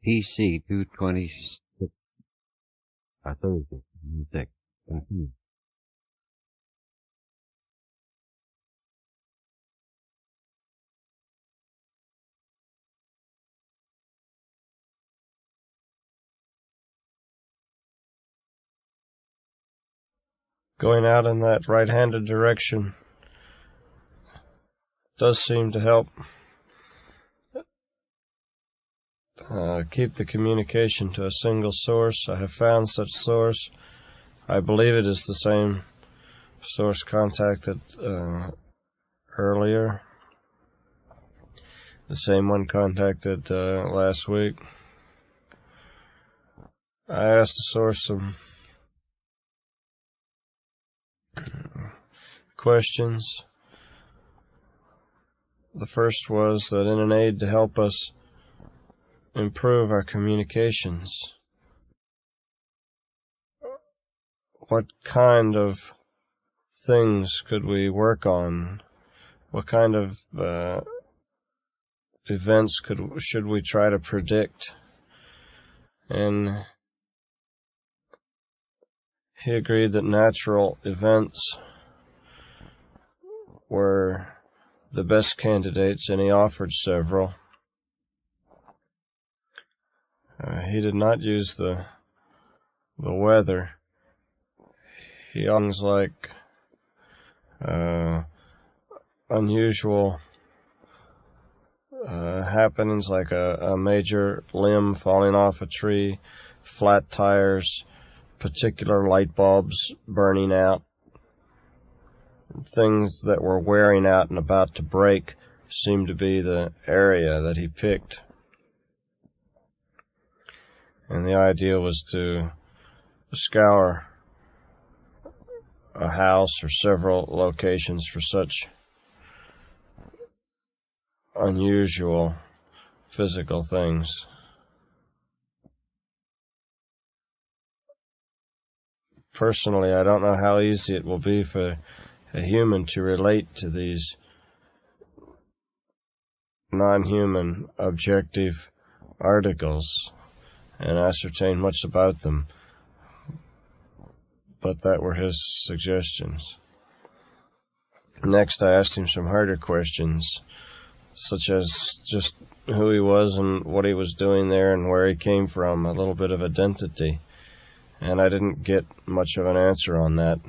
PC 226, Thursday, 6. Going out in that right-handed direction does seem to help keep the communication to a single source. I have found such source. I believe it is the same source contacted earlier, the same one contacted last week. I asked the source some questions. The first was that in an aid to help us improve our communications, what kind of things could we work on? What kind of events should we try to predict? And he agreed that natural events were the best candidates, and he offered several. He did not use the weather. He things like unusual happenings, like a major limb falling off a tree, flat tires, particular light bulbs burning out. Things that were wearing out and about to break seemed to be the area that he picked. And the idea was to scour a house or several locations for such unusual physical things. Personally, I don't know how easy it will be for a human to relate to these non-human objective articles and ascertain much about them, but that were his suggestions. Next, I asked him some harder questions, such as just who he was and what he was doing there and where he came from, a little bit of identity, and I didn't get much of an answer on that.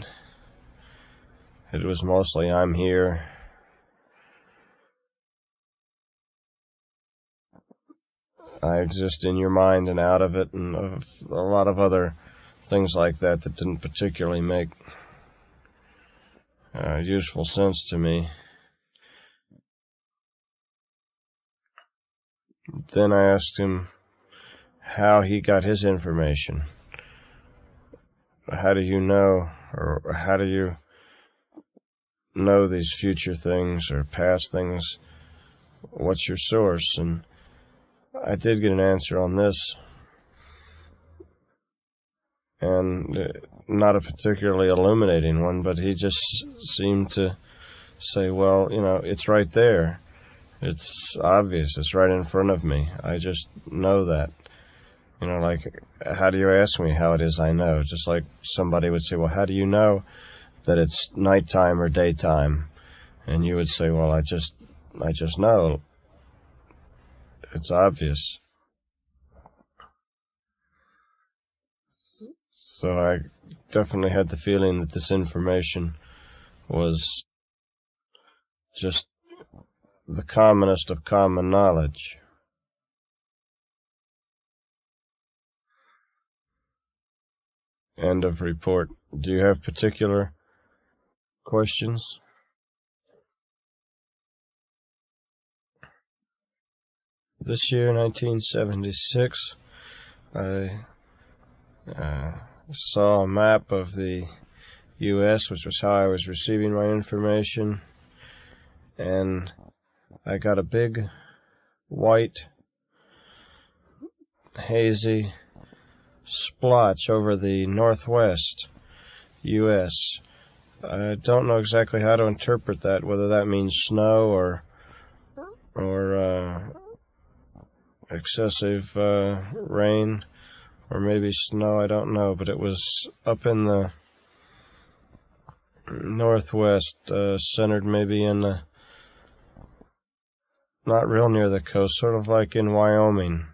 It was mostly, I'm here. I exist in your mind and out of it, and a lot of other things like that didn't particularly make useful sense to me. Then I asked him how he got his information. How do you know, or how do you know these future things or past things? What's your source? And I did get an answer on this, and not a particularly illuminating one, but he just seemed to say, well, it's right there. It's obvious. It's right in front of me. I just know that. Like, how do you ask me how it is I know? Just like somebody would say, well, how do you know that it's nighttime or daytime? And you would say, well, I just know. It's obvious. So I definitely had the feeling that this information was just the commonest of common knowledge. End of report. Do you have particular questions? This year, 1976, I saw a map of the U.S., which was how I was receiving my information, and I got a big, white, hazy splotch over the northwest U.S. I don't know exactly how to interpret that, whether that means snow or excessive rain or maybe snow, I don't know, but it was up in the northwest, centered maybe in the, not real near the coast, sort of like in Wyoming.